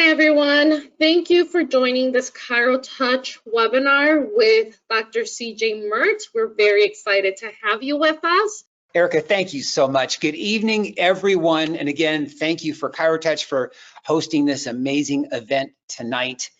Hi, everyone. Thank you for joining this Chiro Touch webinar with Dr. CJ Mertz. We're very excited to have you with us. Erica, thank you so much. Good evening, everyone. And again, thank you for Chiro Touch for hosting this amazing event tonight.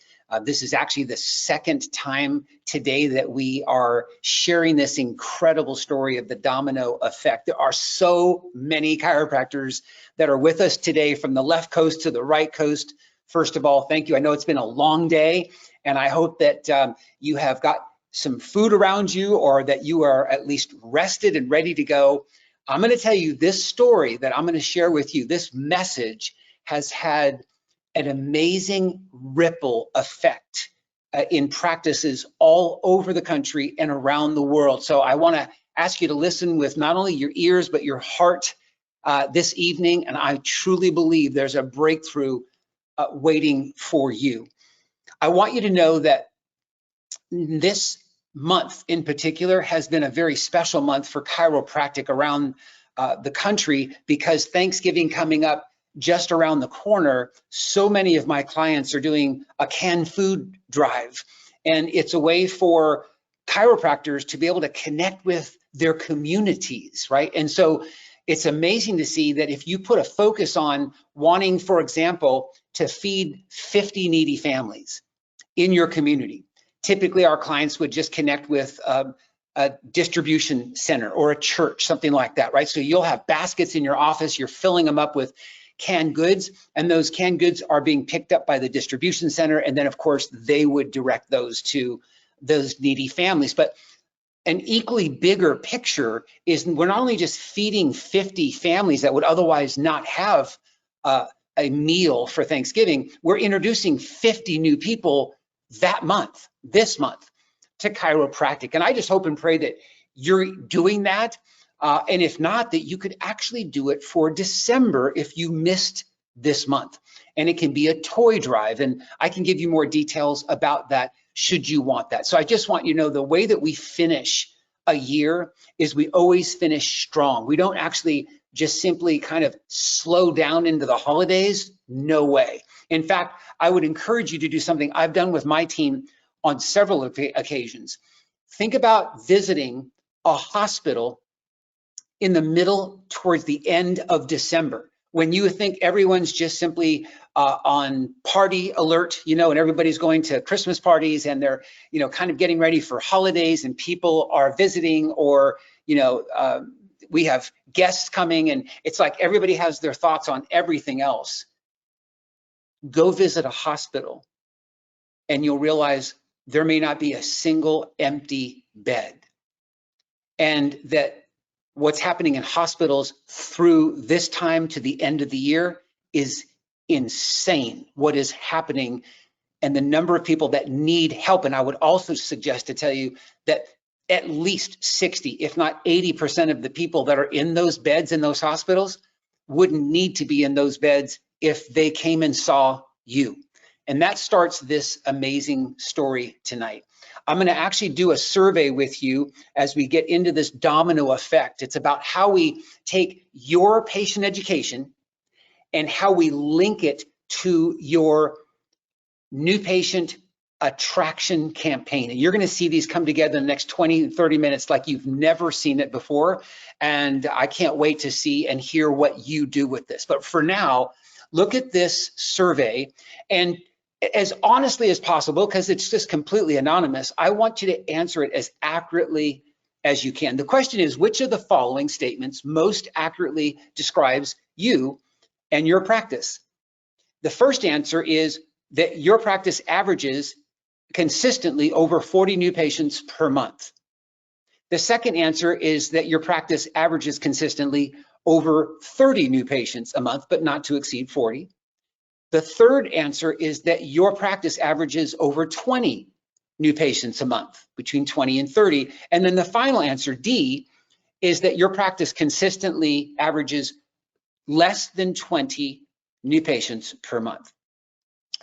This is actually the second time today that we are sharing this incredible story of the domino effect. There are so many chiropractors that are with us today from the left coast to the right coast. First of all, thank you. I know it's been a long day, and I hope that you have got some food around you or that you are at least rested and ready to go. I'm going to tell you this story that I'm going to share with you. This message has had an amazing ripple effect in practices all over the country and around the world. So I want to ask you to listen with not only your ears, but your heart this evening. And I truly believe there's a breakthrough waiting for you. I want you to know that this month in particular has been a very special month for chiropractic around the country, because Thanksgiving coming up just around the corner, so many of my clients are doing a canned food drive, and it's a way for chiropractors to be able to connect with their communities, right? And so it's amazing to see that if you put a focus on wanting, for example, to feed 50 needy families in your community, typically our clients would just connect with a distribution center or a church, something like that, right? So you'll have baskets in your office, you're filling them up with canned goods, and those canned goods are being picked up by the distribution center, and then of course they would direct those to those needy families. But an equally bigger picture is we're not only just feeding 50 families that would otherwise not have a meal for Thanksgiving, we're introducing 50 new people that month, this month, to chiropractic. And I just hope and pray that you're doing that. And if not, that you could actually do it for December if you missed this month. And it can be a toy drive. And I can give you more details about that should you want that. So I just want you to know the way that we finish a year is we always finish strong. We don't actually just simply kind of slow down into the holidays. No way. In fact, I would encourage you to do something I've done with my team on several occasions. Think about visiting a hospital in the middle towards the end of December, when you think everyone's just simply on party alert, and everybody's going to Christmas parties and they're, kind of getting ready for holidays, and people are visiting, or, we have guests coming, and it's like everybody has their thoughts on everything else. Go visit a hospital and you'll realize there may not be a single empty bed. And that what's happening in hospitals through this time to the end of the year is insane, what is happening, and the number of people that need help. And I would also suggest to tell you that at least 60, if not 80% of the people that are in those beds in those hospitals wouldn't need to be in those beds if they came and saw you. And that starts this amazing story tonight. I'm going to actually do a survey with you as we get into this domino effect. It's about how we take your patient education and how we link it to your new patient attraction campaign. And you're going to see these come together in the next 20, 30 minutes like you've never seen it before. And I can't wait to see and hear what you do with this. But for now, look at this survey, and as honestly as possible, because it's just completely anonymous, I want you to answer it as accurately as you can. The question is, which of the following statements most accurately describes you and your practice? The first answer is that your practice averages consistently over 40 new patients per month. The second answer is that your practice averages consistently over 30 new patients a month, but not to exceed 40. The third answer is that your practice averages over 20 new patients a month, between 20 and 30. And then the final answer, D, is that your practice consistently averages less than 20 new patients per month.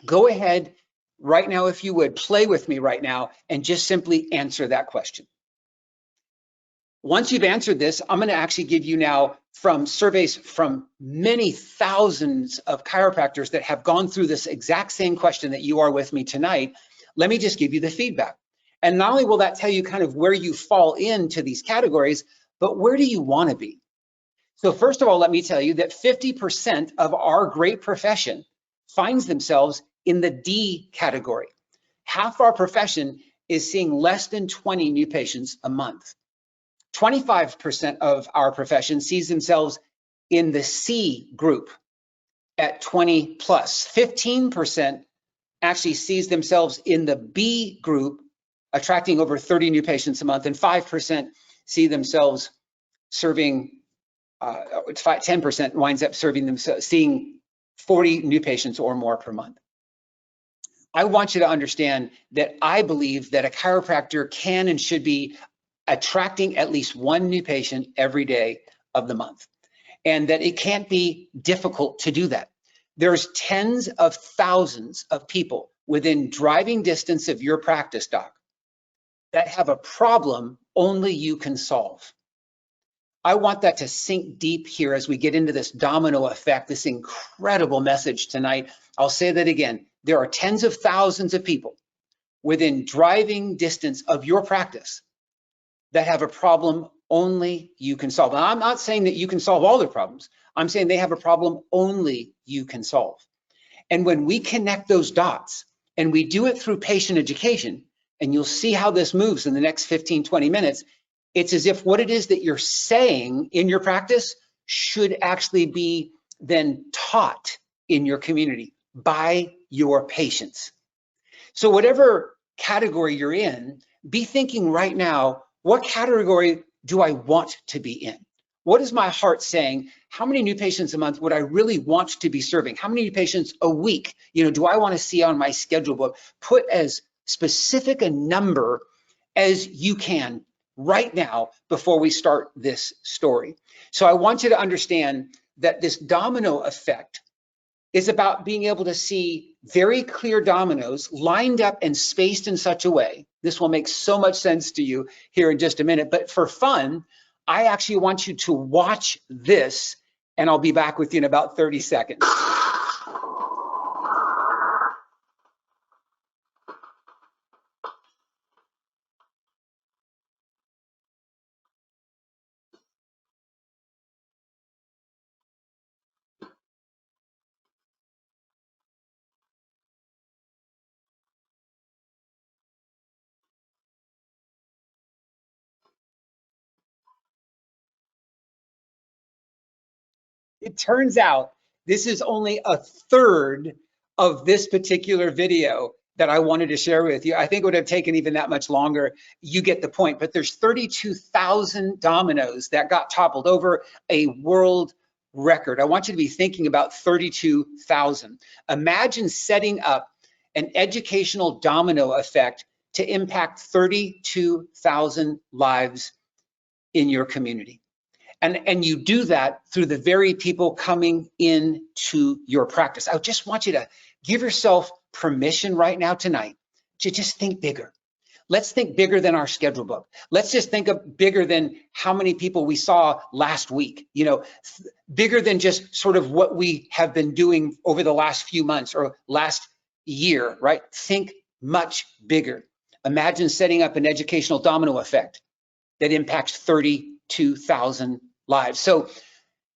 Go ahead right now, if you would, play with me right now and just simply answer that question. Once you've answered this, I'm going to actually give you now from surveys from many thousands of chiropractors that have gone through this exact same question that you are with me tonight. Let me just give you the feedback. And not only will that tell you kind of where you fall into these categories, but where do you want to be? So first of all, let me tell you that 50% of our great profession finds themselves in the D category. Half our profession is seeing less than 20 new patients a month. 25% of our profession sees themselves in the C group at 20 plus. 15% actually sees themselves in the B group, attracting over 30 new patients a month, and 5% see themselves serving, 10% winds up serving themselves, seeing 40 new patients or more per month. I want you to understand that I believe that a chiropractor can and should be attracting at least one new patient every day of the month, and that it can't be difficult to do that. There's tens of thousands of people within driving distance of your practice, doc, that have a problem only you can solve. I want that to sink deep here as we get into this domino effect, this incredible message tonight. I'll say that again. There are tens of thousands of people within driving distance of your practice that have a problem only you can solve. Now, I'm not saying that you can solve all their problems. I'm saying they have a problem only you can solve. And when we connect those dots, and we do it through patient education, and you'll see how this moves in the next 15, 20 minutes, it's as if what it is that you're saying in your practice should actually be then taught in your community by your patients. So whatever category you're in, be thinking right now, what category do I want to be in? What is my heart saying? How many new patients a month would I really want to be serving? How many new patients a week, do I want to see on my schedule book? Put as specific a number as you can right now before we start this story. So I want you to understand that this domino effect is about being able to see very clear dominoes lined up and spaced in such a way. This will make so much sense to you here in just a minute, but for fun, I actually want you to watch this, and I'll be back with you in about 30 seconds. It turns out this is only a third of this particular video that I wanted to share with you. I think it would have taken even that much longer. You get the point, but there's 32,000 dominoes that got toppled over, a world record. I want you to be thinking about 32,000. Imagine setting up an educational domino effect to impact 32,000 lives in your community. And you do that through the very people coming into your practice. I just want you to give yourself permission right now tonight to just think bigger. Let's think bigger than our schedule book. Let's just think of bigger than how many people we saw last week, bigger than just sort of what we have been doing over the last few months or last year, right? Think much bigger. Imagine setting up an educational domino effect that impacts 32,000 lives. So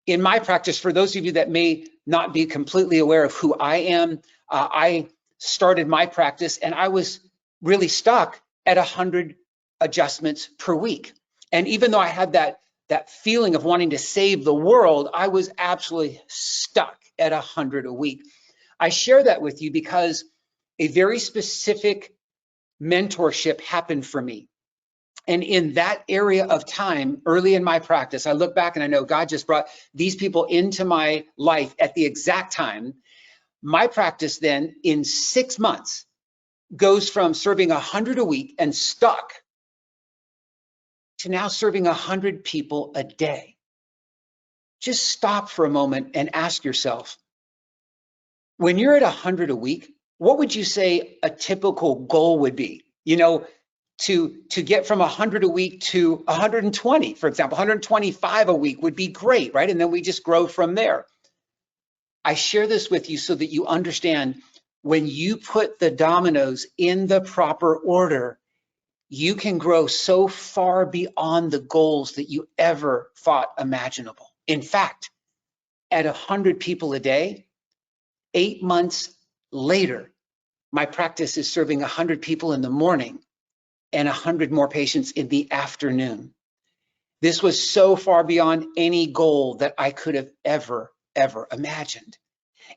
in my practice, for those of you that may not be completely aware of who I am, I started my practice and I was really stuck at 100 adjustments per week. And even though I had that feeling of wanting to save the world, I was absolutely stuck at 100 a week. I share that with you because a very specific mentorship happened for me. And in that area of time, early in my practice, I look back and I know God just brought these people into my life at the exact time. My practice then, in 6 months, goes from serving 100 a week and stuck to now serving 100 people a day. Just stop for a moment and ask yourself, when you're at 100 a week, what would you say a typical goal would be? to get from 100 a week to 120, for example. 125 a week would be great, right? And then we just grow from there. I share this with you so that you understand when you put the dominoes in the proper order, you can grow so far beyond the goals that you ever thought imaginable. In fact, at 100 people a day, 8 months later, my practice is serving 100 people in the morning and 100 more patients in the afternoon. This was so far beyond any goal that I could have ever imagined.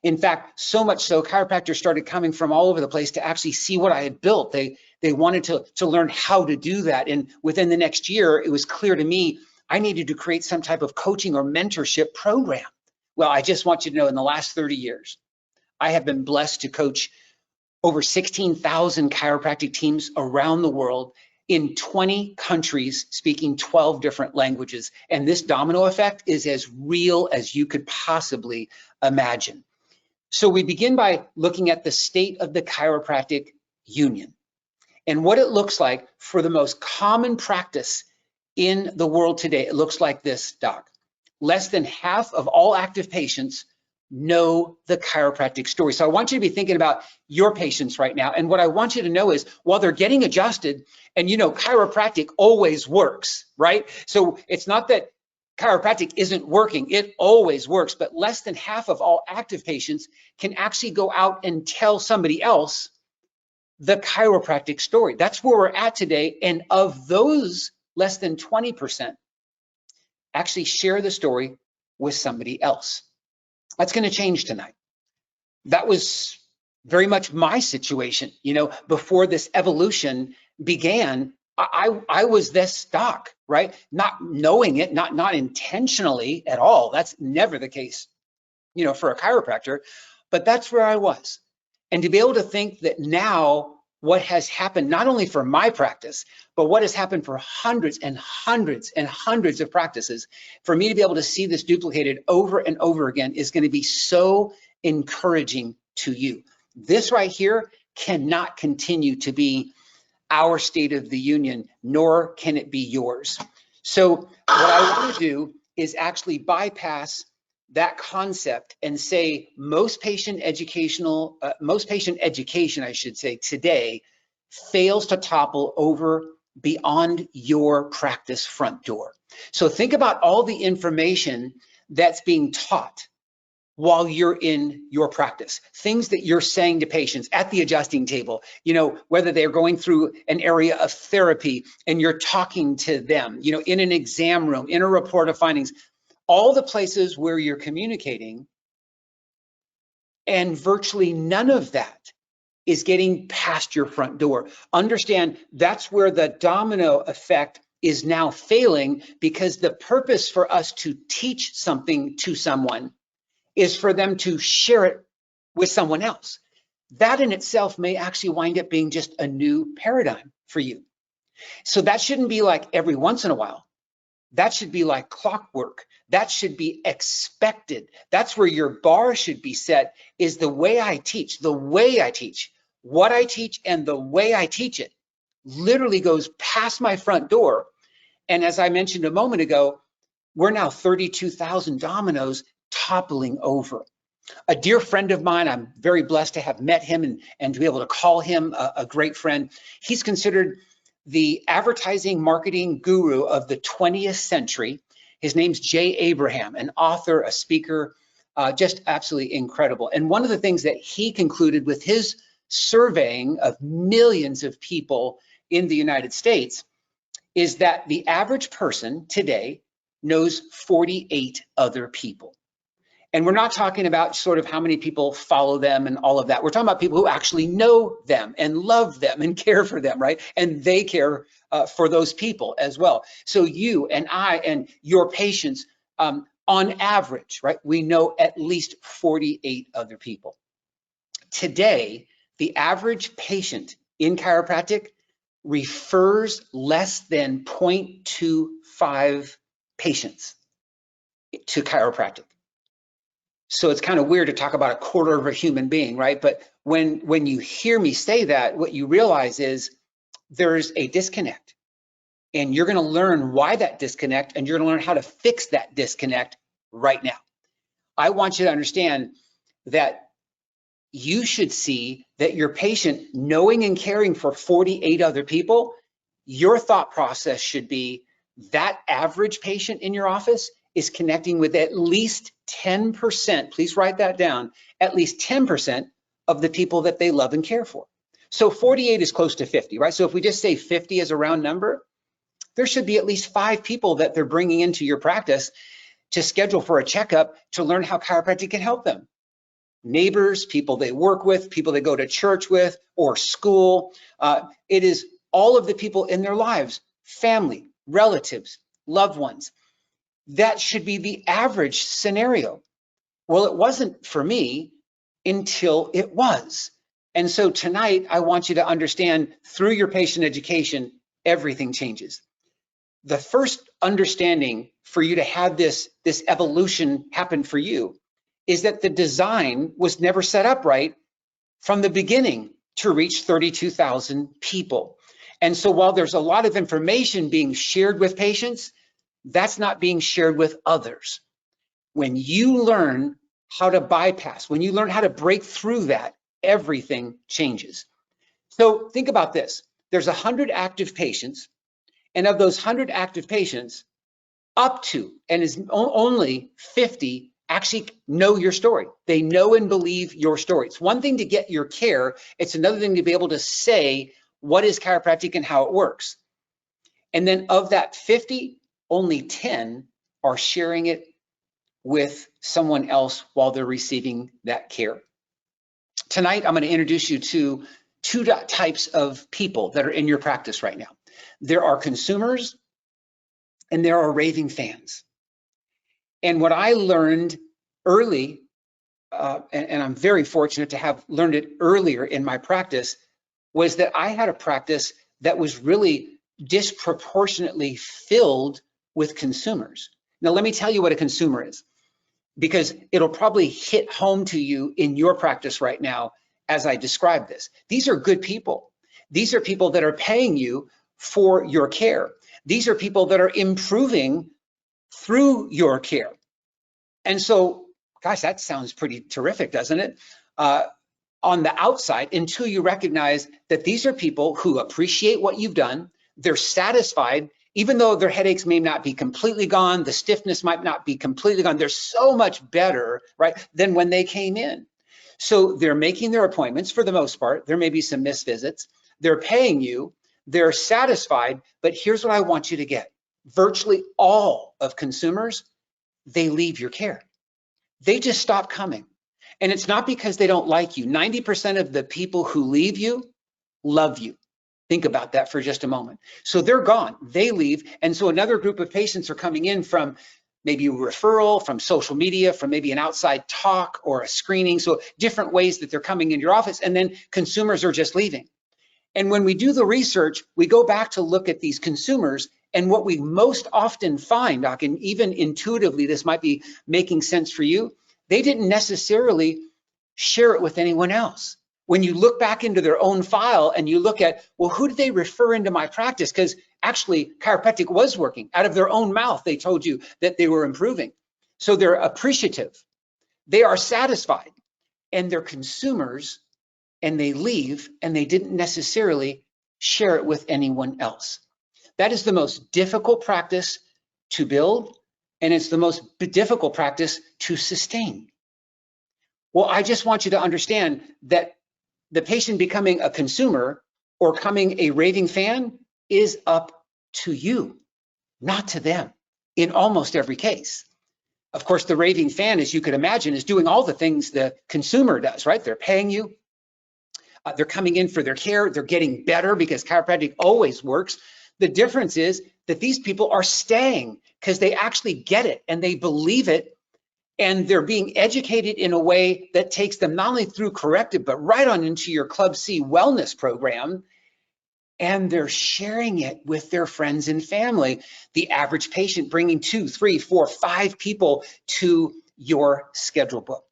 In fact, so much so, chiropractors started coming from all over the place to actually see what I had built. They wanted to learn how to do that. And within the next year, it was clear to me I needed to create some type of coaching or mentorship program. Well, I just want you to know, in the last 30 years, I have been blessed to coach over 16,000 chiropractic teams around the world in 20 countries, speaking 12 different languages. And this domino effect is as real as you could possibly imagine. So we begin by looking at the state of the chiropractic union and what it looks like for the most common practice in the world today. It looks like this, Doc. Less than half of all active patients know the chiropractic story. So I want you to be thinking about your patients right now. And what I want you to know is while they're getting adjusted, and you know, chiropractic always works, right? So it's not that chiropractic isn't working, it always works, but less than half of all active patients can actually go out and tell somebody else the chiropractic story. That's where we're at today. And of those, less than 20% actually share the story with somebody else. That's going to change tonight. That was very much my situation. You know, before this evolution began, I was this doc, right? Not knowing it, not intentionally at all. That's never the case, you know, for a chiropractor, but that's where I was. And to be able to think that now what has happened, not only for my practice, but what has happened for hundreds and hundreds and hundreds of practices, for me to be able to see this duplicated over and over again is going to be so encouraging to you. This right here cannot continue to be our state of the union, nor can it be yours. So what I want to do is actually bypass that concept and say most patient education, I should say, today fails to topple over beyond your practice front door. So think about all the information that's being taught while you're in your practice, things that you're saying to patients at the adjusting table, you know, whether they're going through an area of therapy and you're talking to them, you know, in an exam room, in a report of findings, all the places where you're communicating, and virtually none of that is getting past your front door. Understand that's where the domino effect is now failing, because the purpose for us to teach something to someone is for them to share it with someone else. That in itself may actually wind up being just a new paradigm for you. So that shouldn't be like every once in a while. That should be like clockwork. That should be expected. That's where your bar should be set, is the way I teach. The way I teach, what I teach, and the way I teach it literally goes past my front door. And as I mentioned a moment ago, we're now 32,000 dominoes toppling over. A dear friend of mine, I'm very blessed to have met him and to be able to call him a great friend. He's considered the advertising marketing guru of the 20th century. His name's Jay Abraham, an author, a speaker, just absolutely incredible. And one of the things that he concluded with his surveying of millions of people in the United States is that the average person today knows 48 other people. And we're not talking about sort of how many people follow them and all of that. We're talking about people who actually know them and love them and care for them, right? And they care for those people as well. So you and I and your patients, on average, right, we know at least 48 other people. Today, the average patient in chiropractic refers less than 0.25 patients to chiropractic. So it's kind of weird to talk about a quarter of a human being, right? But when you hear me say that, what you realize is there's a disconnect. And you're going to learn why that disconnect, and you're going to learn how to fix that disconnect right now. I want you to understand that you should see that your patient, knowing and caring for 48 other people, your thought process should be that average patient in your office is connecting with at least 10%, please write that down, at least 10% of the people that they love and care for. So 48 is close to 50, right? So if we just say 50 as a round number, there should be at least 5 people that they're bringing into your practice to schedule for a checkup to learn how chiropractic can help them. Neighbors, people they work with, people they go to church with or school. It is all of the people in their lives, family, relatives, loved ones. That should be the average scenario. Well, it wasn't for me until it was. And so tonight, I want you to understand through your patient education, everything changes. The first understanding for you to have this evolution happen for you is that the design was never set up right from the beginning to reach 32,000 people. And so while there's a lot of information being shared with patients, that's not being shared with others. When you learn how to bypass, when you learn how to break through that, everything changes. So think about this. There's 100 active patients, and of those 100 active patients, up to and is only 50 actually know your story. They know and believe your story. It's one thing to get your care. It's another thing to be able to say what is chiropractic and how it works. And then of that 50, only 10 are sharing it with someone else while they're receiving that care. Tonight, I'm going to introduce you to 2 types of people that are in your practice right now. There are consumers and there are raving fans. And what I learned early, and I'm very fortunate to have learned it earlier in my practice, was that I had a practice that was really disproportionately filled with consumers. Now, let me tell you what a consumer is, because it'll probably hit home to you in your practice right now as I describe this. These are good people. These are people that are paying you for your care. These are people that are improving through your care. And so, gosh, that sounds pretty terrific, doesn't it? On the outside, until you recognize that these are people who appreciate what you've done, they're satisfied, even though their headaches may not be completely gone, the stiffness might not be completely gone, they're so much better, right, than when they came in. So they're making their appointments for the most part. There may be some missed visits. They're paying you, they're satisfied, but here's what I want you to get. Virtually all of consumers, they leave your care. They just stop coming. And it's not because they don't like you. 90% of the people who leave you love you. Think about that for just a moment. So they're gone, they leave. And so another group of patients are coming in from maybe a referral, from social media, from maybe an outside talk or a screening. So different ways that they're coming into your office. And then consumers are just leaving. And when we do the research, we go back to look at these consumers, and what we most often find, Doc, and even intuitively, this might be making sense for you, they didn't necessarily share it with anyone else. When you look back into their own file and you look at, well, who did they refer into my practice? Because actually chiropractic was working. Out of their own mouth, they told you that they were improving. So they're appreciative. They are satisfied, and they're consumers, and they leave, and they didn't necessarily share it with anyone else. That is the most difficult practice to build, and it's the most difficult practice to sustain. Well, I just want you to understand that the patient becoming a consumer or becoming a raving fan is up to you, not to them, in almost every case. Of course, the raving fan, as you could imagine, is doing all the things the consumer does, right? They're paying you. They're coming in for their care. They're getting better because chiropractic always works. The difference is that these people are staying because they actually get it and they believe it, and they're being educated in a way that takes them not only through corrective, but right on into your Club C wellness program, and they're sharing it with their friends and family. The average patient bringing 2, 3, 4, 5 people to your schedule book.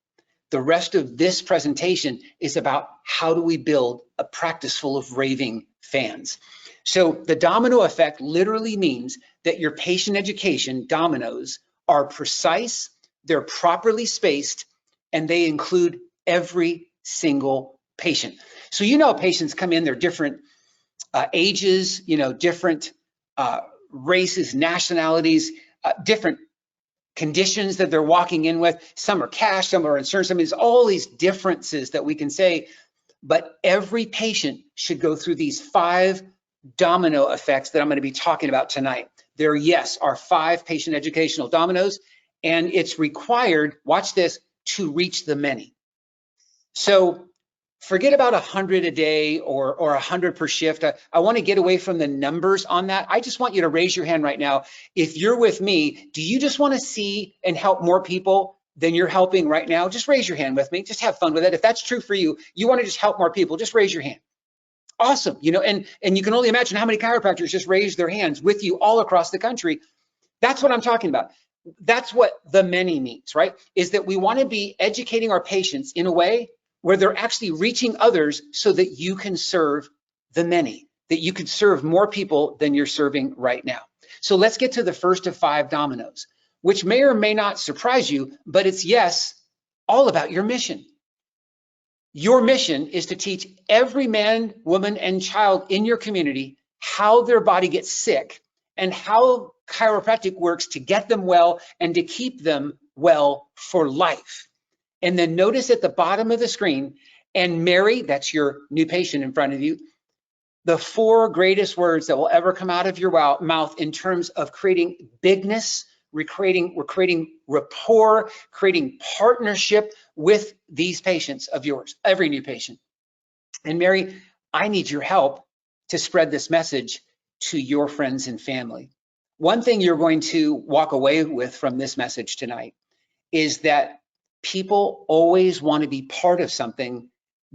The rest of this presentation is about how do we build a practice full of raving fans. So the domino effect literally means that your patient education dominoes are precise, they're properly spaced, and they include every single patient. So patients come in, they're different ages, different races, nationalities, different conditions that they're walking in with. Some are cash, some are insurance. There's all these differences that we can say, but every patient should go through these 5 domino effects that I'm going to be talking about tonight. There, yes, are 5 patient educational dominoes, and it's required, watch this, to reach the many. So forget about 100 a day or 100 per shift. I want to get away from the numbers on that. I just want you to raise your hand right now. If you're with me, do you just want to see and help more people than you're helping right now? Just raise your hand with me. Just have fun with it. If that's true for you, you want to just help more people, just raise your hand. Awesome. And you can only imagine how many chiropractors just raised their hands with you all across the country. That's what I'm talking about. That's what the many means, right? Is that we want to be educating our patients in a way where they're actually reaching others so that you can serve the many, that you could serve more people than you're serving right now. So let's get to the first of 5 dominoes, which may or may not surprise you, but it's, yes, all about your mission. Your mission is to teach every man, woman, and child in your community how their body gets sick and how chiropractic works to get them well and to keep them well for life. And then notice at the bottom of the screen, and Mary, that's your new patient in front of you, the 4 greatest words that will ever come out of your mouth in terms of creating bigness, we're creating rapport, creating partnership with these patients of yours, every new patient. And Mary, I need your help to spread this message to your friends and family. One thing you're going to walk away with from this message tonight is that people always want to be part of something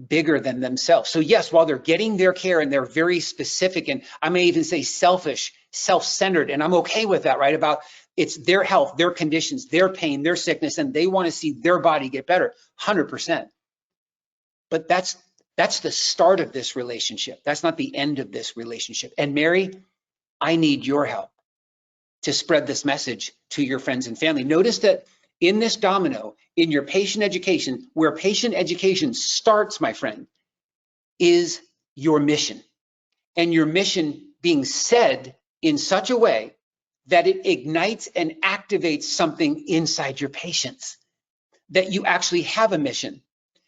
bigger than themselves. So yes, while they're getting their care and they're very specific, and I may even say selfish, self-centered, and I'm okay with that, right? About it's their health, their conditions, their pain, their sickness, and they want to see their body get better, 100%. But that's the start of this relationship. That's not the end of this relationship. And Mary, I need your help to spread this message to your friends and family. Notice that in this domino, in your patient education, where patient education starts, my friend, is your mission. And your mission being said in such a way that it ignites and activates something inside your patients, that you actually have a mission.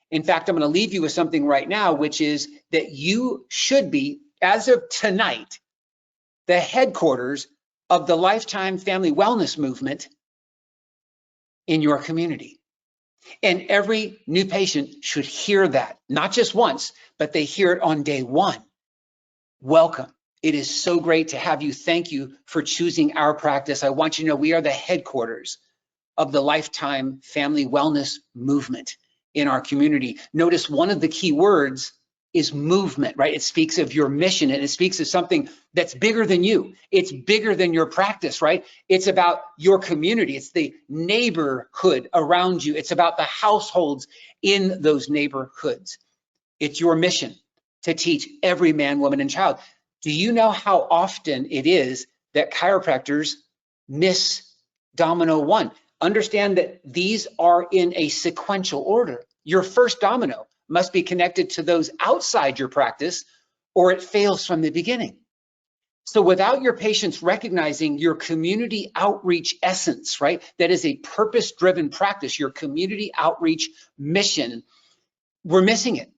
In fact, I'm going to leave you with something right now, which is that you should be, as of tonight, the headquarters of the Lifetime Family Wellness Movement in your community. And every new patient should hear that, not just once, but they hear it on day 1. Welcome. It is so great to have you. Thank you for choosing our practice. I want you to know we are the headquarters of the Lifetime Family Wellness Movement in our community. Notice one of the key words is movement, right? It speaks of your mission, and it speaks of something that's bigger than you. It's bigger than your practice, right? It's about your community. It's the neighborhood around you. It's about the households in those neighborhoods. It's your mission to teach every man, woman, and child. Do you know how often it is that chiropractors miss domino 1? Understand that these are in a sequential order. Your first domino must be connected to those outside your practice, or it fails from the beginning. So without your patients recognizing your community outreach essence, right? That is a purpose-driven practice, your community outreach mission, we're missing it.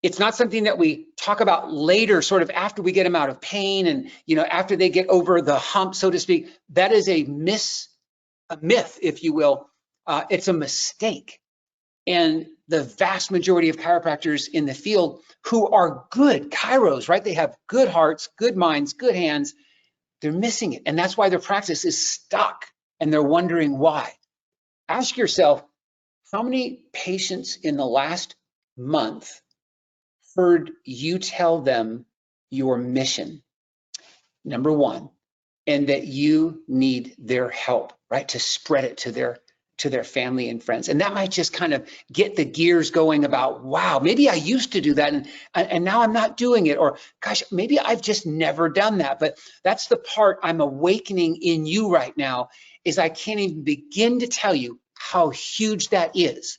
It's not something that we talk about later, sort of after we get them out of pain and, after they get over the hump, so to speak. That is a myth, if you will. It's a mistake. And the vast majority of chiropractors in the field who are good chiros, right? They have good hearts, good minds, good hands. They're missing it. And that's why their practice is stuck and they're wondering why. Ask yourself, how many patients in the last month heard you tell them your mission, number 1, and that you need their help, right? To spread it to their to their family and friends. And that might just kind of get the gears going about, wow, maybe I used to do that and now I'm not doing it. Or gosh, maybe I've just never done that. But that's the part I'm awakening in you right now, is I can't even begin to tell you how huge that is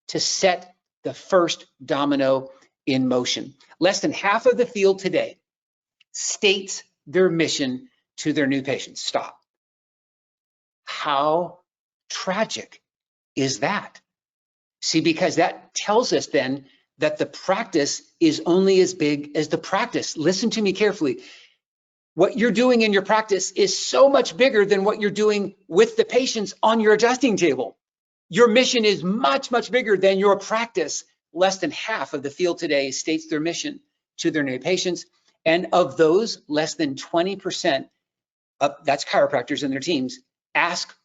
to set the first domino in motion. Less than half of the field today states their mission to their new patients. Stop. How tragic is that? See, because that tells us then that the practice is only as big as the practice. Listen to me carefully. What you're doing in your practice is so much bigger than what you're doing with the patients on your adjusting table. Your mission is much, much bigger than your practice. Less than half of the field today states their mission to their new patients. And of those, less than 20%, that's chiropractors and their teams, ask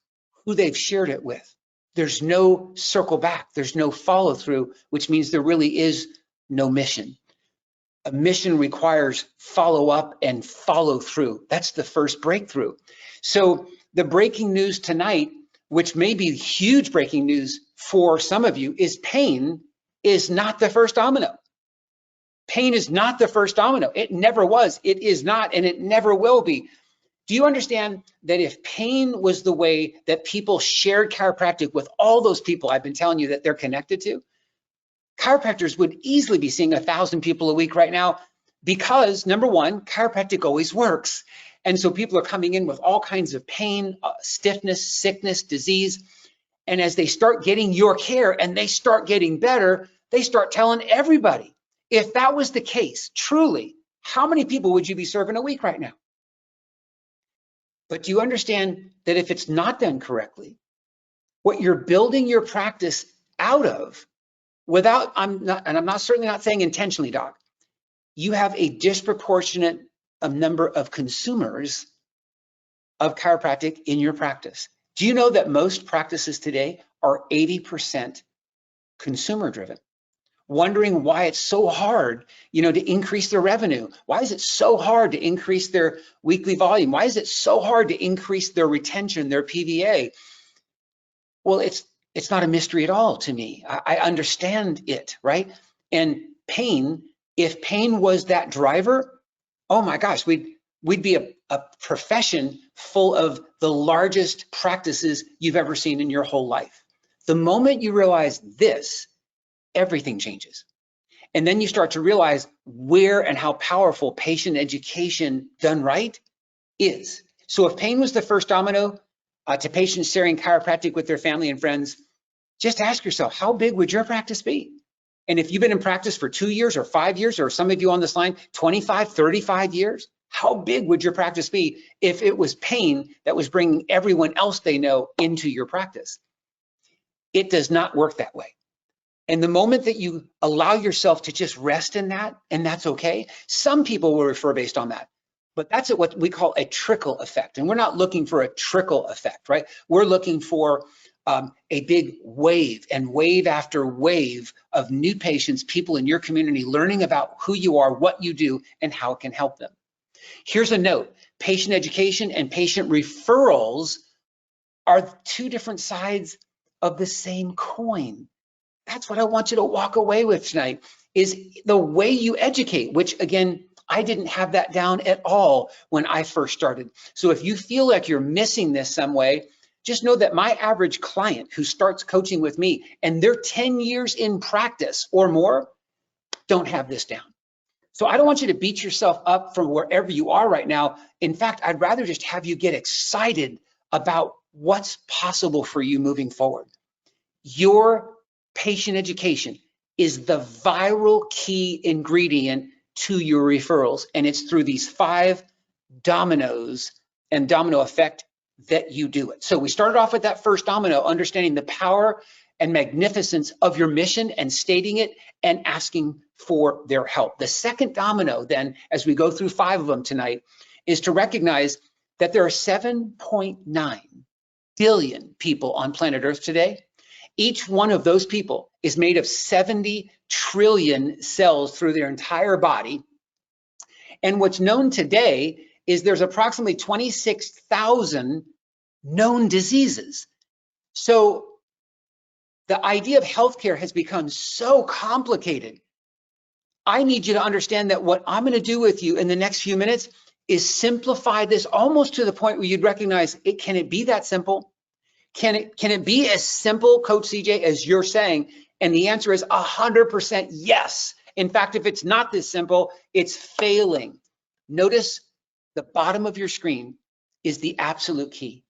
who they've shared it with. There's no circle back. There's no follow through, which means there really is no mission. A mission requires follow up and follow through. That's the first breakthrough. So the breaking news tonight, which may be huge breaking news for some of you, is pain is not the first domino. Pain is not the first domino. It never was. It is not, and it never will be. Do you understand that if pain was the way that people shared chiropractic with all those people I've been telling you that they're connected to, chiropractors would easily be seeing 1,000 people a week right now, because number one, chiropractic always works. And so people are coming in with all kinds of pain, stiffness, sickness, disease. And as they start getting your care and they start getting better, they start telling everybody. If that was the case, truly, how many people would you be serving a week right now? But do you understand that if it's not done correctly, what you're building your practice out of, without, I'm not certainly not saying intentionally, doc, you have a disproportionate number of consumers of chiropractic in your practice. Do you know that most practices today are 80% consumer driven? Wondering why it's so hard, to increase their revenue. Why is it so hard to increase their weekly volume? Why is it so hard to increase their retention, their PVA? Well, it's not a mystery at all to me. I understand it, right? And pain, if pain was that driver, oh my gosh, we'd be a profession full of the largest practices you've ever seen in your whole life. The moment you realize this, everything changes. And then you start to realize where and how powerful patient education done right is. So if pain was the first domino to patients sharing chiropractic with their family and friends, just ask yourself, how big would your practice be? And if you've been in practice for 2 years or 5 years, or some of you on this line, 25, 35 years, how big would your practice be if it was pain that was bringing everyone else they know into your practice? It does not work that way. And the moment that you allow yourself to just rest in that, and that's okay, some people will refer based on that. But that's what we call a trickle effect. And we're not looking for a trickle effect, right? We're looking for a big wave, and wave after wave of new patients, people in your community learning about who you are, what you do, and how it can help them. Here's a note: patient education and patient referrals are two different sides of the same coin. That's what I want you to walk away with tonight, is the way you educate, which again, I didn't have that down at all when I first started. So if you feel like you're missing this some way, just know that my average client who starts coaching with me and they're 10 years in practice or more don't have this down. So I don't want you to beat yourself up from wherever you are right now. In fact, I'd rather just have you get excited about what's possible for you moving forward. Your patient education is the viral key ingredient to your referrals, and it's through these 5 dominoes and domino effect that you do it. So we started off with that first domino, understanding the power and magnificence of your mission and stating it and asking for their help. The second domino then, as we go through 5 of them tonight, is to recognize that there are 7.9 billion people on planet Earth today. Each one of those people is made of 70 trillion cells through their entire body. And what's known today is there's approximately 26,000 known diseases. So The idea of healthcare has become so complicated. I need you to understand that what I'm going to do with you in the next few minutes is simplify this almost to the point where you'd recognize it. Can it be that simple? Can it be as simple, Coach CJ, as you're saying? And the answer is 100% yes. In fact, if it's not this simple, it's failing. Notice the bottom of your screen is the absolute key.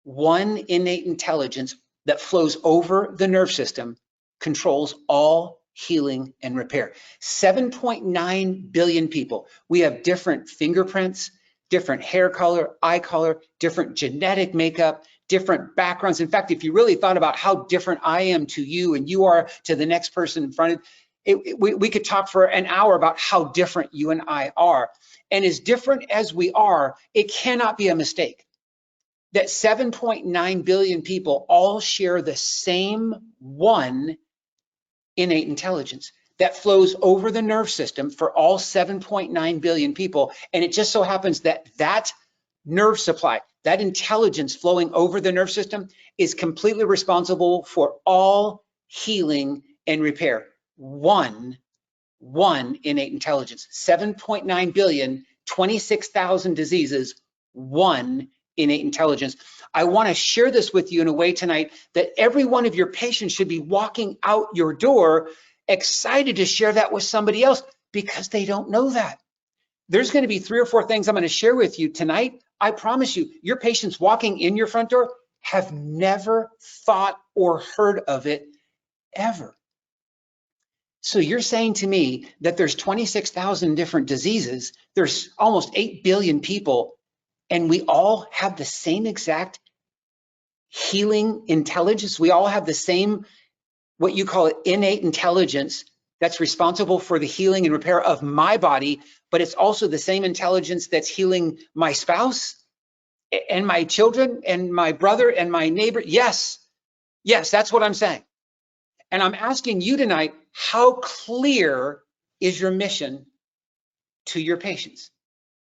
One innate intelligence that flows over the nerve system controls all healing and repair. 7.9 billion people. We have different fingerprints, different hair color, eye color, different genetic makeup, different backgrounds. In fact, if you really thought about how different I am to you and you are to the next person in front of we could talk for an hour about how different you and I are. And as different as we are, it cannot be a mistake that 7.9 billion people all share the same one innate intelligence that flows over the nerve system for all 7.9 billion people. And it just so happens that that nerve supply, that intelligence flowing over the nerve system is completely responsible for all healing and repair. One innate intelligence, 7.9 billion, 26,000 diseases, one innate intelligence. I want to share this with you in a way tonight that every one of your patients should be walking out your door excited to share that with somebody else because they don't know that. There's going to be 3 or 4 things I'm going to share with you tonight. I promise you, your patients walking in your front door have never thought or heard of it ever. So you're saying to me that there's 26,000 different diseases, there's almost 8 billion people, and we all have the same exact healing intelligence. We all have the same, what you call it, innate intelligence that's responsible for the healing and repair of my body, but it's also the same intelligence that's healing my spouse and my children and my brother and my neighbor. Yes, that's what I'm saying. And I'm asking you tonight, how clear is your mission to your patients?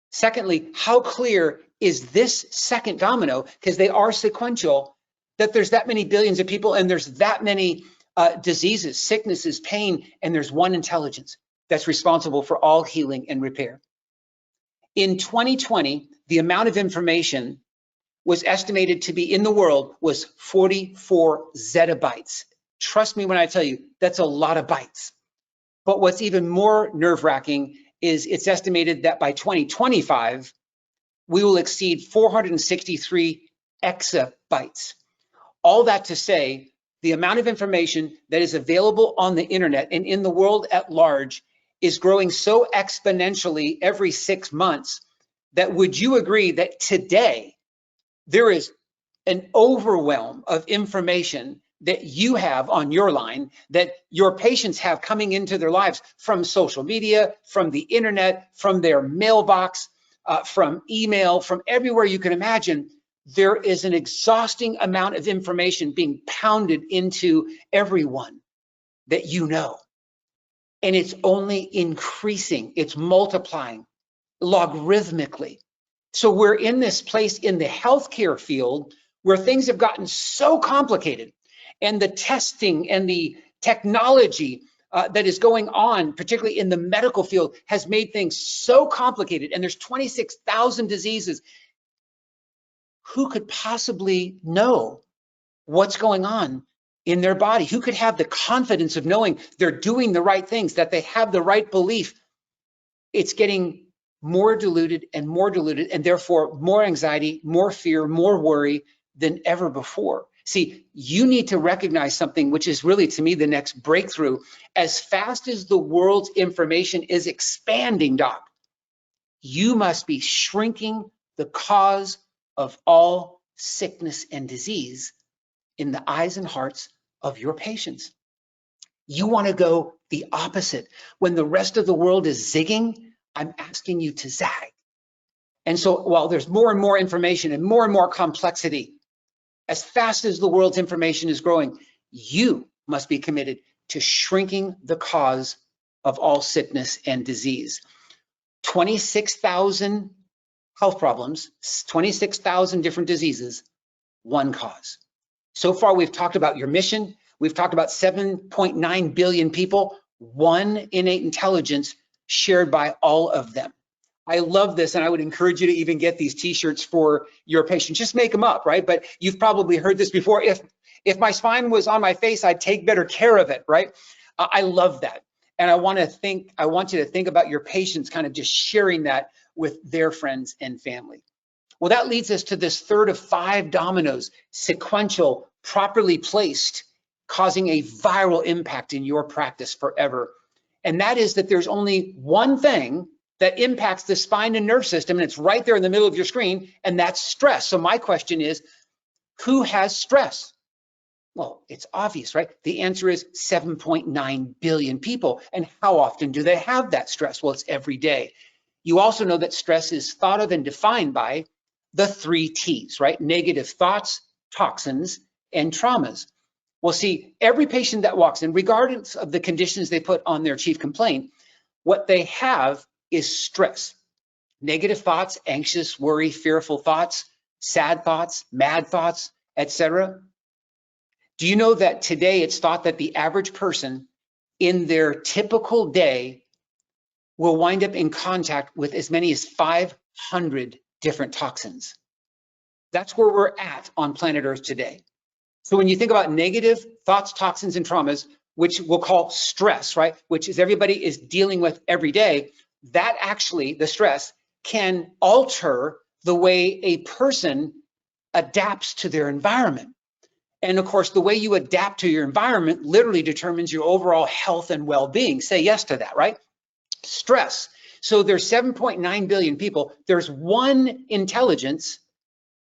Secondly, how clear is this second domino, because they are sequential, that there's that many billions of people and there's that many diseases, sicknesses, pain, and there's one intelligence that's responsible for all healing and repair. In 2020, the amount of information was estimated to be in the world was 44 zettabytes. Trust me when I tell you, that's a lot of bytes. But what's even more nerve-wracking is it's estimated that by 2025, we will exceed 463 exabytes. All that to say, the amount of information that is available on the internet and in the world at large is growing so exponentially every 6 months that would you agree that today there is an overwhelm of information that you have on your line, that your patients have coming into their lives from social media, from the internet, from their mailbox, from email, from everywhere you can imagine. There is an exhausting amount of information being pounded into everyone that you know. And it's only increasing, it's multiplying logarithmically. So we're in this place in the healthcare field where things have gotten so complicated, and the testing and the technology that is going on, particularly in the medical field, has made things so complicated, and there's 26,000 diseases. Who could possibly know what's going on in their body? Who could have the confidence of knowing they're doing the right things, that they have the right belief? It's getting more diluted, and therefore more anxiety, more fear, more worry than ever before. See, you need to recognize something, which is really, to me, the next breakthrough. As fast as the world's information is expanding, Doc, you must be shrinking the cause of all sickness and disease in the eyes and hearts of your patients. You want to go the opposite. When the rest of the world is zigging, I'm asking you to zag. And so while there's more and more information and more complexity, as fast as the world's information is growing, you must be committed to shrinking the cause of all sickness and disease. 26,000 health problems, 26,000 different diseases, one cause. So far, we've talked about your mission. We've talked about 7.9 billion people, one innate intelligence shared by all of them. I love this, and I would encourage you to even get these t-shirts for your patients. Just make them up, right? But you've probably heard this before. If my spine was on my face, I'd take better care of it, right? I love that. And I want you to think about your patients kind of just sharing that with their friends and family. Well, that leads us to this third of 5 dominoes, sequential, properly placed, causing a viral impact in your practice forever. And that is that there's only one thing that impacts the spine and nerve system, and it's right there in the middle of your screen, and that's stress. So my question is, who has stress? Well, it's obvious, right? The answer is 7.9 billion people. And how often do they have that stress? Well, it's every day. You also know that stress is thought of and defined by the 3 T's, right? Negative thoughts, toxins, and traumas. Well, see, every patient that walks in, regardless of the conditions they put on their chief complaint, what they have is stress. Negative thoughts, anxious, worry, fearful thoughts, sad thoughts, mad thoughts, etc. Do you know that today it's thought that the average person in their typical day will wind up in contact with as many as 500 different toxins? That's where we're at on planet Earth today. So when you think about negative thoughts, toxins, and traumas, which we'll call stress, right? Which is everybody is dealing with every day, that actually, the stress, can alter the way a person adapts to their environment. And of course, the way you adapt to your environment literally determines your overall health and well-being. Say yes to that, right? Stress. So there's 7.9 billion people. There's one intelligence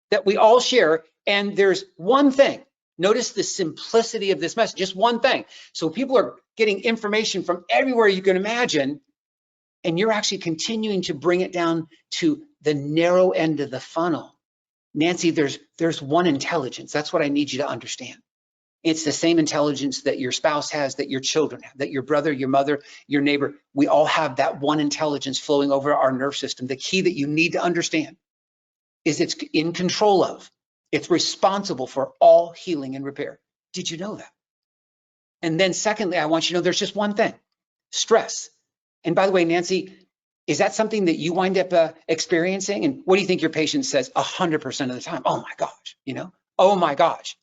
that we all share, and there's one thing. Notice the simplicity of this message, just one thing. So people are getting information from everywhere you can imagine, and you're actually continuing to bring it down to the narrow end of the funnel. Nancy, there's one intelligence. That's what I need you to understand. It's the same intelligence that your spouse has, that your children have, that your brother, your mother, your neighbor. We all have that one intelligence flowing over our nerve system. The key that you need to understand is it's in control of. It's responsible for all healing and repair. Did you know that? And then secondly, I want you to know there's just one thing, stress. And by the way, Nancy, is that something that you wind up experiencing? And what do you think your patient says 100% of the time? Oh my gosh, oh my gosh,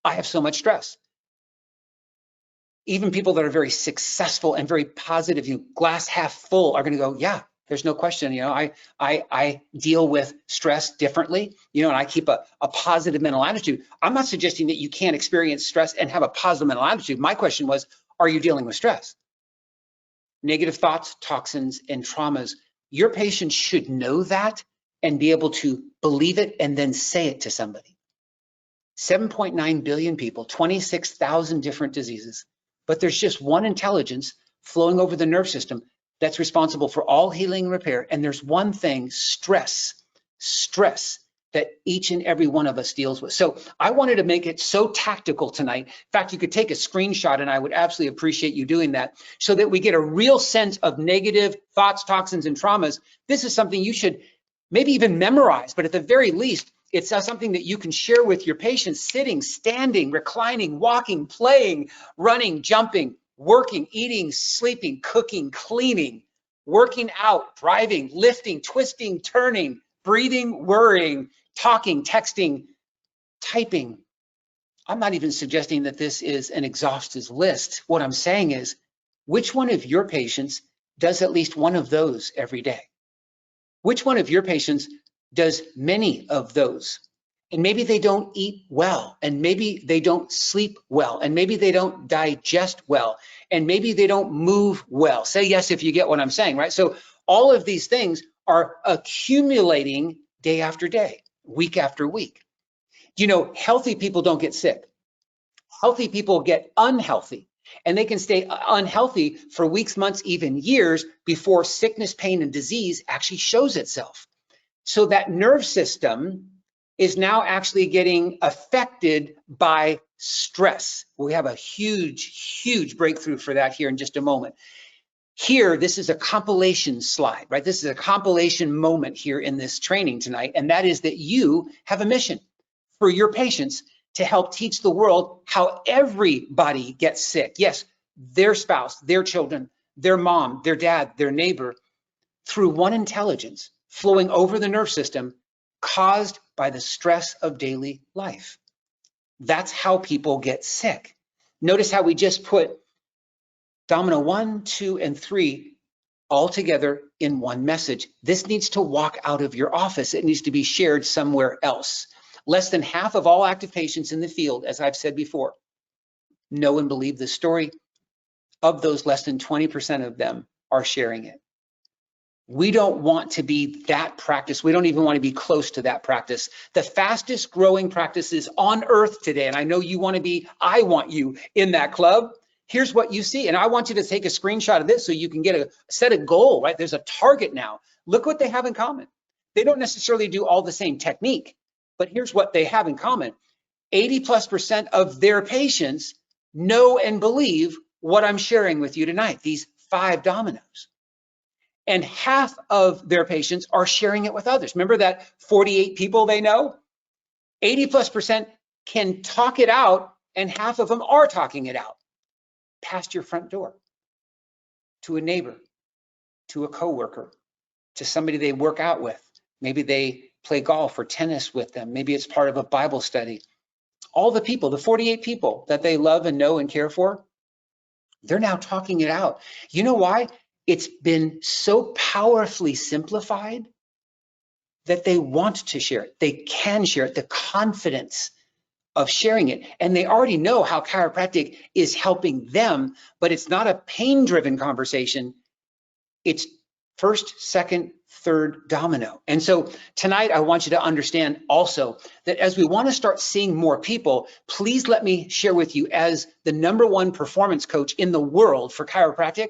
I have so much stress. Even people that are very successful and very positive, glass half full, are going to go, yeah, there's no question. I deal with stress differently, and I keep a positive mental attitude. I'm not suggesting that you can't experience stress and have a positive mental attitude. My question was, are you dealing with stress? Negative thoughts, toxins, and traumas. Your patient should know that and be able to believe it and then say it to somebody. 7.9 billion people, 26,000 different diseases, but there's just one intelligence flowing over the nerve system that's responsible for all healing and repair. And there's one thing, stress, that each and every one of us deals with. So I wanted to make it so tactical tonight. In fact, you could take a screenshot, and I would absolutely appreciate you doing that, so that we get a real sense of negative thoughts, toxins, and traumas. This is something you should maybe even memorize, but at the very least, it's something that you can share with your patients, sitting, standing, reclining, walking, playing, running, jumping, working, eating, sleeping, cooking, cleaning, working out, driving, lifting, twisting, turning, breathing, worrying, talking, texting, typing. I'm not even suggesting that this is an exhaustive list. What I'm saying is, which one of your patients does at least one of those every day? Which one of your patients does many of those? And maybe they don't eat well, and maybe they don't sleep well, and maybe they don't digest well, and maybe they don't move well. Say yes if you get what I'm saying, right? So all of these things are accumulating day after day, week after week. Healthy people don't get sick. Healthy people get unhealthy, and they can stay unhealthy for weeks, months, even years before sickness, pain, and disease actually shows itself. So that nerve system is now actually getting affected by stress. We have a huge breakthrough for that here in just a moment. Here, this is a compilation slide, right? This is a compilation moment here in this training tonight, and that is that you have a mission for your patients to help teach the world how everybody gets sick. Yes, their spouse, their children, their mom, their dad, their neighbor, through one intelligence flowing over the nerve system caused by the stress of daily life. That's how people get sick. Notice how we just put domino 1, 2, and 3 all together in one message. This needs to walk out of your office. It needs to be shared somewhere else. Less than half of all active patients in the field, as I've said before, know and believe this story. Of those, less than 20% of them are sharing it. We don't want to be that practice. We don't even want to be close to that practice. The fastest growing practices on earth today, and I know you want to be, I want you in that club. Here's what you see. And I want you to take a screenshot of this so you can get a set a goal, right? There's a target now. Look what they have in common. They don't necessarily do all the same technique, but here's what they have in common. 80+% of their patients know and believe what I'm sharing with you tonight, these 5 dominoes. And half of their patients are sharing it with others. Remember that 48 people they know? 80+% can talk it out, and half of them are talking it out past your front door, to a neighbor, to a coworker, to somebody they work out with. Maybe they play golf or tennis with them. Maybe it's part of a Bible study. All the people, the 48 people that they love and know and care for, they're now talking it out. You know why? It's been so powerfully simplified that they want to share it. They can share it, the confidence of sharing it. And they already know how chiropractic is helping them, but it's not a pain-driven conversation. It's first, second, third domino. And so tonight, I want you to understand also that as we want to start seeing more people, please let me share with you, as the #1 performance coach in the world for chiropractic,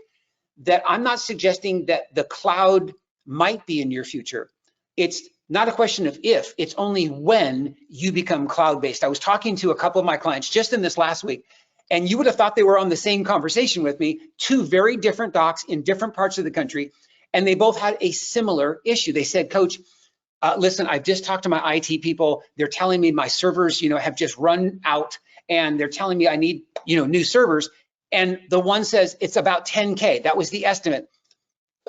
that I'm not suggesting that the cloud might be in your future. It's not a question of if, it's only when you become cloud-based. I was talking to a couple of my clients just in this last week, and you would have thought they were on the same conversation with me, 2 very different docs in different parts of the country, and they both had a similar issue. They said, Coach, listen, I've just talked to my IT people. They're telling me my servers, have just run out, and they're telling me I need, new servers. And the one says it's about 10K. That was the estimate.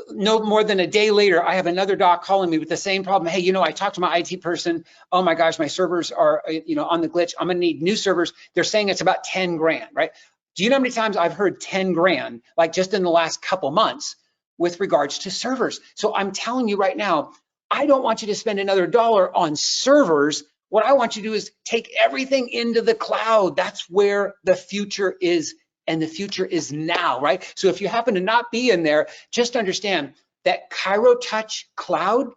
No more than a day later, I have another doc calling me with the same problem. Hey, I talked to my IT person. Oh my gosh, my servers are, on the glitch. I'm gonna need new servers. They're saying it's about 10 grand, right? Do you know how many times I've heard 10 grand, like just in the last couple months with regards to servers? So I'm telling you right now, I don't want you to spend another dollar on servers. What I want you to do is take everything into the cloud. That's where the future is. And the future is now, right? So if you happen to not be in there, just understand that ChiroTouch Cloud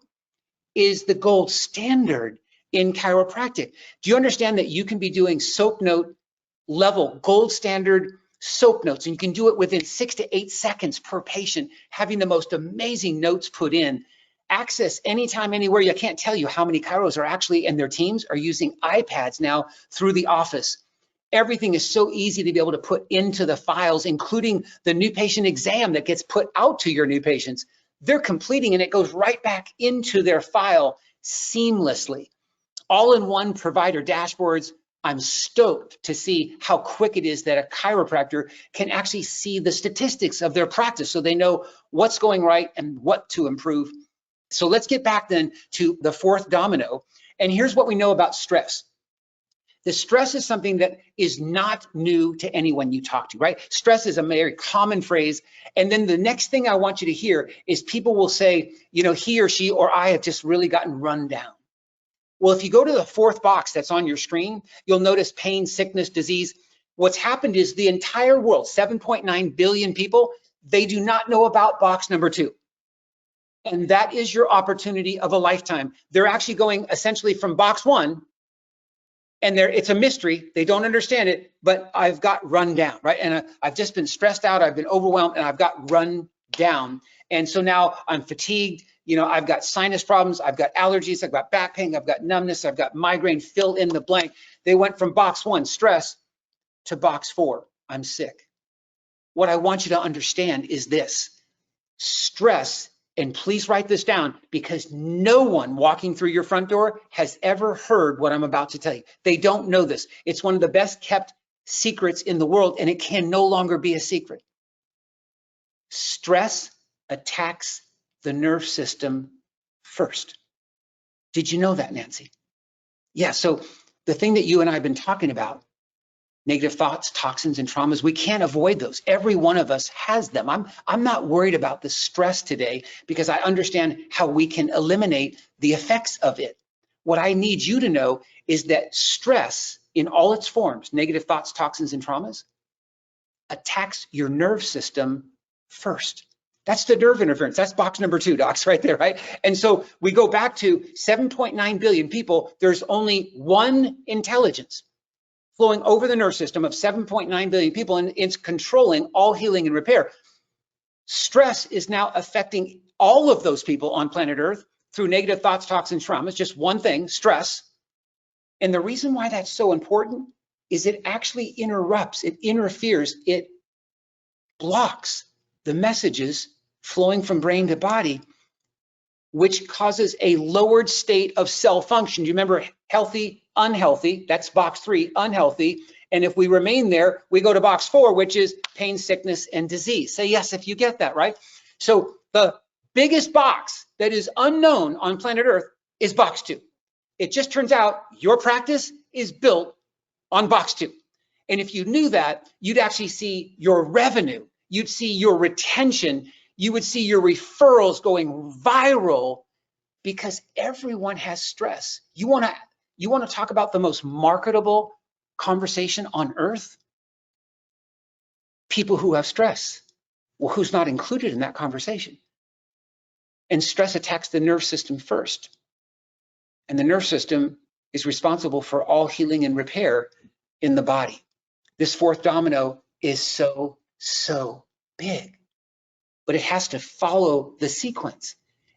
is the gold standard in chiropractic. Do you understand that you can be doing soap note level, gold standard soap notes, and you can do it within 6 to 8 seconds per patient, having the most amazing notes put in. Access anytime, anywhere. I can't tell you how many chiros are actually, and their teams are using iPads now through the office. Everything is so easy to be able to put into the files, including the new patient exam that gets put out to your new patients. They're completing and it goes right back into their file seamlessly. All-in-one provider dashboards. I'm stoked to see how quick it is that a chiropractor can actually see the statistics of their practice so they know what's going right and what to improve. So let's get back then to the 4th domino. And here's what we know about stress. The stress is something that is not new to anyone you talk to, right? Stress is a very common phrase. And then the next thing I want you to hear is people will say, he or she or I have just really gotten run down. Well, if you go to the 4th box that's on your screen, you'll notice pain, sickness, disease. What's happened is the entire world, 7.9 billion people, they do not know about box number 2. And that is your opportunity of a lifetime. They're actually going essentially from box 1, and it's a mystery. They don't understand it, but I've got run down, right? And I've just been stressed out. I've been overwhelmed, and I've got run down. And so now I'm fatigued. I've got sinus problems. I've got allergies. I've got back pain. I've got numbness. I've got migraine. Fill in the blank. They went from box 1, stress, to box 4, I'm sick. What I want you to understand is this: stress And please write this down, because no one walking through your front door has ever heard what I'm about to tell you. They don't know this. It's one of the best kept secrets in the world, and it can no longer be a secret. Stress attacks the nerve system first. Did you know that, Nancy? Yeah, so the thing that you and I have been talking about, negative thoughts, toxins, and traumas, we can't avoid those. Every one of us has them. I'm not worried about the stress today, because I understand how we can eliminate the effects of it. What I need you to know is that stress in all its forms, negative thoughts, toxins, and traumas, attacks your nerve system first. That's the nerve interference. That's box number 2, docs, right there, right? And so we go back to 7.9 billion people. There's only one intelligence flowing over the nerve system of 7.9 billion people, and it's controlling all healing and repair. Stress is now affecting all of those people on planet Earth through negative thoughts, toxins, traumas. Just one thing, stress. And the reason why that's so important is it actually interrupts, it interferes, it blocks the messages flowing from brain to body, which causes a lowered state of cell function. Do you remember healthy, unhealthy? That's box 3, unhealthy. And if we remain there, we go to box 4, which is pain, sickness, and disease. Say yes if you get that, right? So the biggest box that is unknown on planet Earth is box 2. It just turns out your practice is built on box 2. And if you knew that, you'd actually see your revenue, you'd see your retention, you would see your referrals going viral, because everyone has stress. You want to talk about the most marketable conversation on earth? People who have stress. Well, who's not included in that conversation? And stress attacks the nerve system first. And the nerve system is responsible for all healing and repair in the body. This 4th domino is so big, but it has to follow the sequence.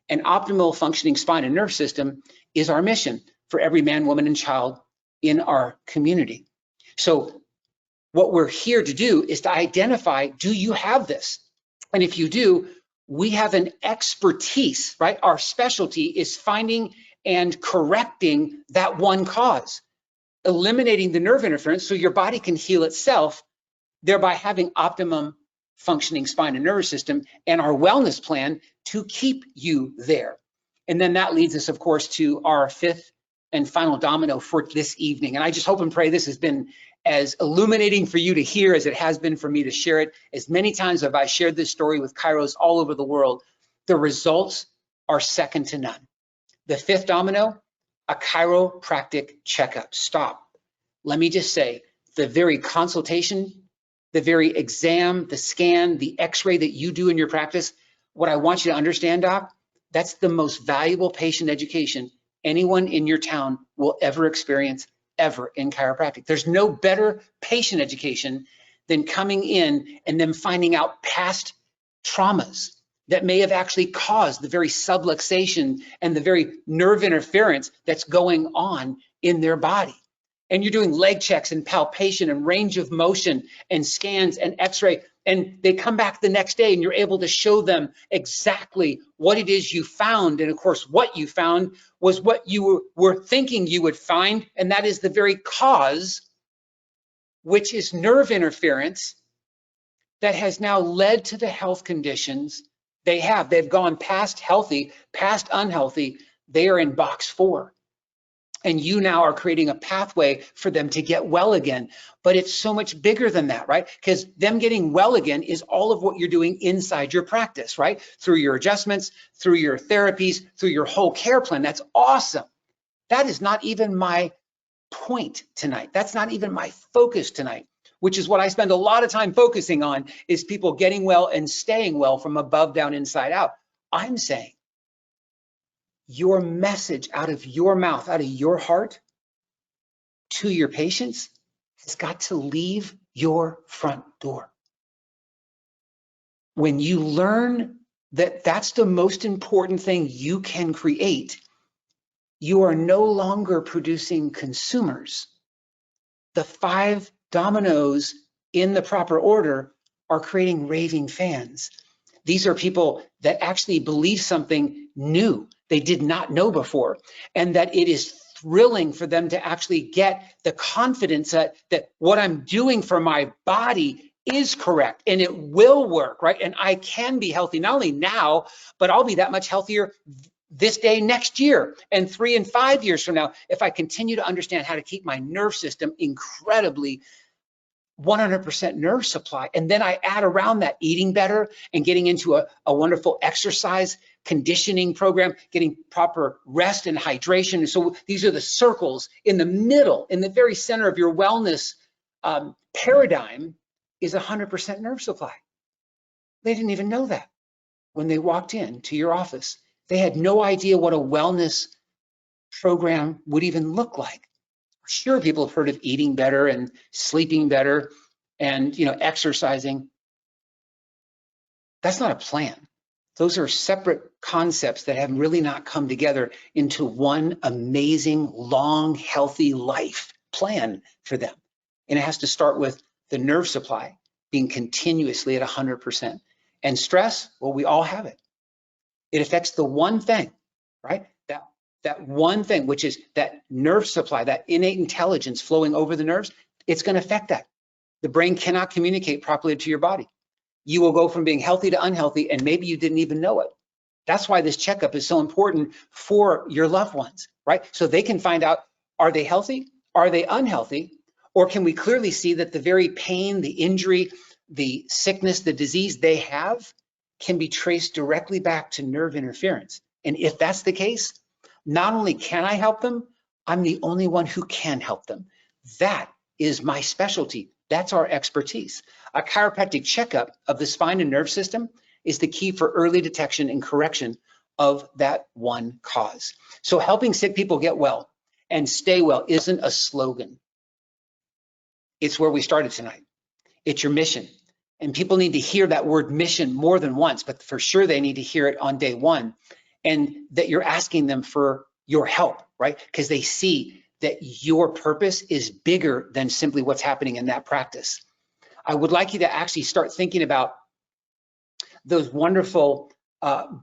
An optimal functioning spine and nerve system is our mission for every man, woman, and child in our community. So what we're here to do is to identify, do you have this? And if you do, we have an expertise, right? Our specialty is finding and correcting that one cause, eliminating the nerve interference so your body can heal itself, thereby having optimum functioning spine and nervous system, and our wellness plan to keep you there. And then that leads us, of course, to our 5th and final domino for this evening. And I just hope and pray this has been as illuminating for you to hear as it has been for me to share it. As many times have I shared this story with chiros all over the world, the results are second to none. The 5th domino, a chiropractic checkup. Stop. Let me just say, the very consultation, the very exam, the scan, the x-ray that you do in your practice, what I want you to understand, doc, that's the most valuable patient education anyone in your town will ever experience, ever, in chiropractic. There's no better patient education than coming in and then finding out past traumas that may have actually caused the very subluxation and the very nerve interference that's going on in their body. And you're doing leg checks and palpation and range of motion and scans and x-ray, and they come back the next day and you're able to show them exactly what it is you found. And of course, what you found was what you were thinking you would find, and that is the very cause, which is nerve interference, that has now led to the health conditions they have. They've gone past healthy, past unhealthy. They are in box 4. And you now are creating a pathway for them to get well again. But it's so much bigger than that, right? Because them getting well again is all of what you're doing inside your practice, right? Through your adjustments, through your therapies, through your whole care plan. That's awesome. That is not even my point tonight. That's not even my focus tonight, which is what I spend a lot of time focusing on, is people getting well and staying well from above, down, inside out. I'm saying, your message out of your mouth, out of your heart to your patients has got to leave your front door. When you learn that that's the most important thing you can create, you are no longer producing consumers. The 5 dominoes in the proper order are creating raving fans. These are people that actually believe something new they did not know before, and that it is thrilling for them to actually get the confidence that what I'm doing for my body is correct and it will work, right? And I can be healthy, not only now, but I'll be that much healthier this day next year and 3 and 5 years from now if I continue to understand how to keep my nerve system incredibly 100% nerve supply. And then I add around that eating better and getting into a wonderful exercise conditioning program, getting proper rest and hydration. And so these are the circles in the middle, in the very center of your wellness paradigm is 100% nerve supply. They didn't even know that when they walked in to your office. They had no idea what a wellness program would even look like. Sure, people have heard of eating better and sleeping better and exercising. That's not a plan. Those are separate concepts that have really not come together into one amazing, long, healthy life plan for them. And it has to start with the nerve supply being continuously at 100%. And stress, well, we all have it. It affects the one thing, right? That one thing, which is that nerve supply, that innate intelligence flowing over the nerves, it's going to affect that. The brain cannot communicate properly to your body. You will go from being healthy to unhealthy, and maybe you didn't even know it. That's why this checkup is so important for your loved ones, right? So they can find out, are they healthy? Are they unhealthy? Or can we clearly see that the very pain, the injury, the sickness, the disease they have can be traced directly back to nerve interference? And if that's the case, not only can I help them, I'm the only one who can help them. That is my specialty. That's our expertise. A chiropractic checkup of the spine and nerve system is the key for early detection and correction of that one cause. So helping sick people get well and stay well isn't a slogan. It's where we started tonight. It's your mission. And people need to hear that word mission more than once, but for sure they need to hear it on day one, and that you're asking them for your help, right? Because they see that your purpose is bigger than simply what's happening in that practice. I would like you to actually start thinking about those wonderful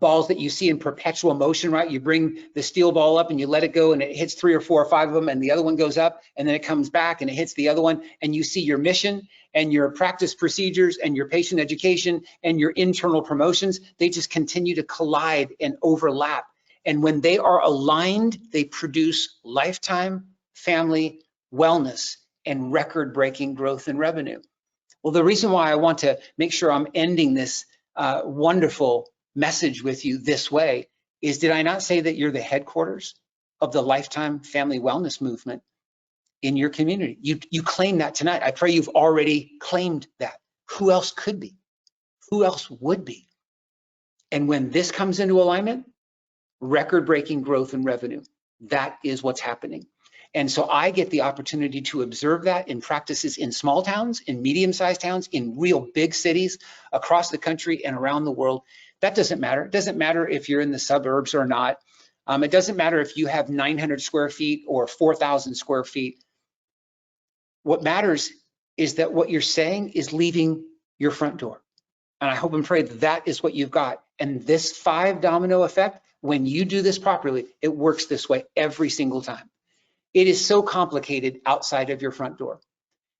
balls that you see in perpetual motion, right? You bring the steel ball up and you let it go and it hits 3 or 4 or 5 of them, and the other one goes up and then it comes back and it hits the other one, and you see your mission and your practice procedures and your patient education and your internal promotions, they just continue to collide and overlap. And when they are aligned, they produce lifetime family wellness and record-breaking growth and revenue. Well, the reason why I want to make sure I'm ending this wonderful message with you this way is, did I not say that you're the headquarters of the lifetime family wellness movement in your community? You claim that tonight. I pray you've already claimed that. Who else could be? Who else would be? And when this comes into alignment, record-breaking growth and revenue. That is what's happening. And so I get the opportunity to observe that in practices in small towns, in medium-sized towns, in real big cities across the country and around the world. That doesn't matter. It doesn't matter if you're in the suburbs or not. It doesn't matter if you have 900 square feet or 4,000 square feet. What matters is that what you're saying is leaving your front door. And I hope and pray that that is what you've got. And this 5 domino effect, when you do this properly, it works this way every single time. It is so complicated outside of your front door.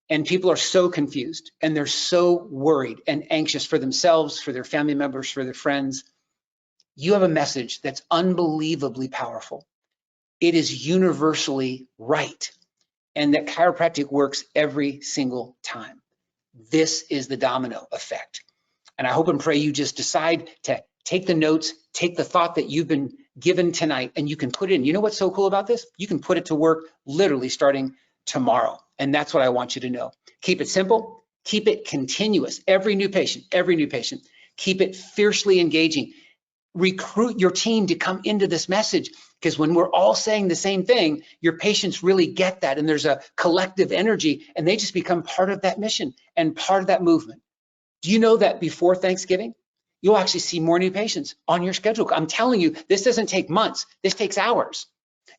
And people are so confused and they're so worried and anxious for themselves, for their family members, for their friends. You have a message that's unbelievably powerful. It is universally right. And that chiropractic works every single time. This is the domino effect. And I hope and pray you just decide to take the notes, take the thought that you've been given tonight, and you can put it in. You know what's so cool about this? You can put it to work literally starting tomorrow. And that's what I want you to know. Keep it simple, keep it continuous. Every new patient, keep it fiercely engaging. Recruit your team to come into this message, because when we're all saying the same thing, your patients really get that, and there's a collective energy, and they just become part of that mission and part of that movement. Do you know that before Thanksgiving, you'll actually see more new patients on your schedule? I'm telling you, this doesn't take months, this takes hours.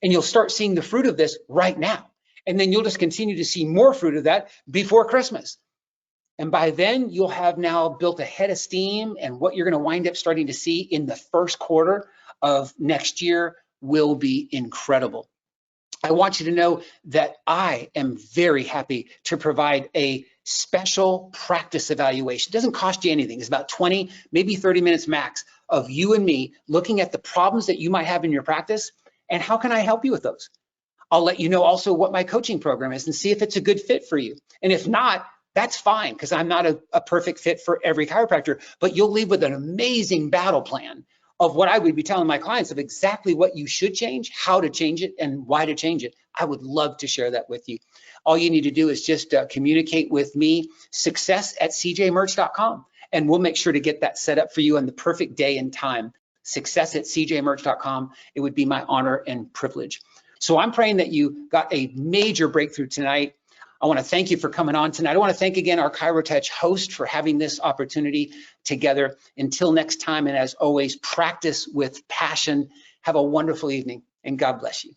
And you'll start seeing the fruit of this right now. And then you'll just continue to see more fruit of that before Christmas. And by then, you'll have now built a head of steam, and what you're going to wind up starting to see in the first quarter of next year will be incredible. I want you to know that I am very happy to provide a special practice evaluation. It doesn't cost you anything. It's about 20, maybe 30 minutes max of you and me looking at the problems that you might have in your practice and how can I help you with those. I'll let you know also what my coaching program is and see if it's a good fit for you. And if not, that's fine, because I'm not a perfect fit for every chiropractor, but you'll leave with an amazing battle plan of what I would be telling my clients of exactly what you should change, how to change it, and why to change it. I would love to share that with you. All you need to do is just communicate with me, success@cjmertz.com, and we'll make sure to get that set up for you on the perfect day and time. Success@cjmertz.com. It would be my honor and privilege. So I'm praying that you got a major breakthrough tonight. I want to thank you for coming on tonight. I want to thank again our ChiroTouch host for having this opportunity together. Until next time, and as always, practice with passion. Have a wonderful evening, and God bless you.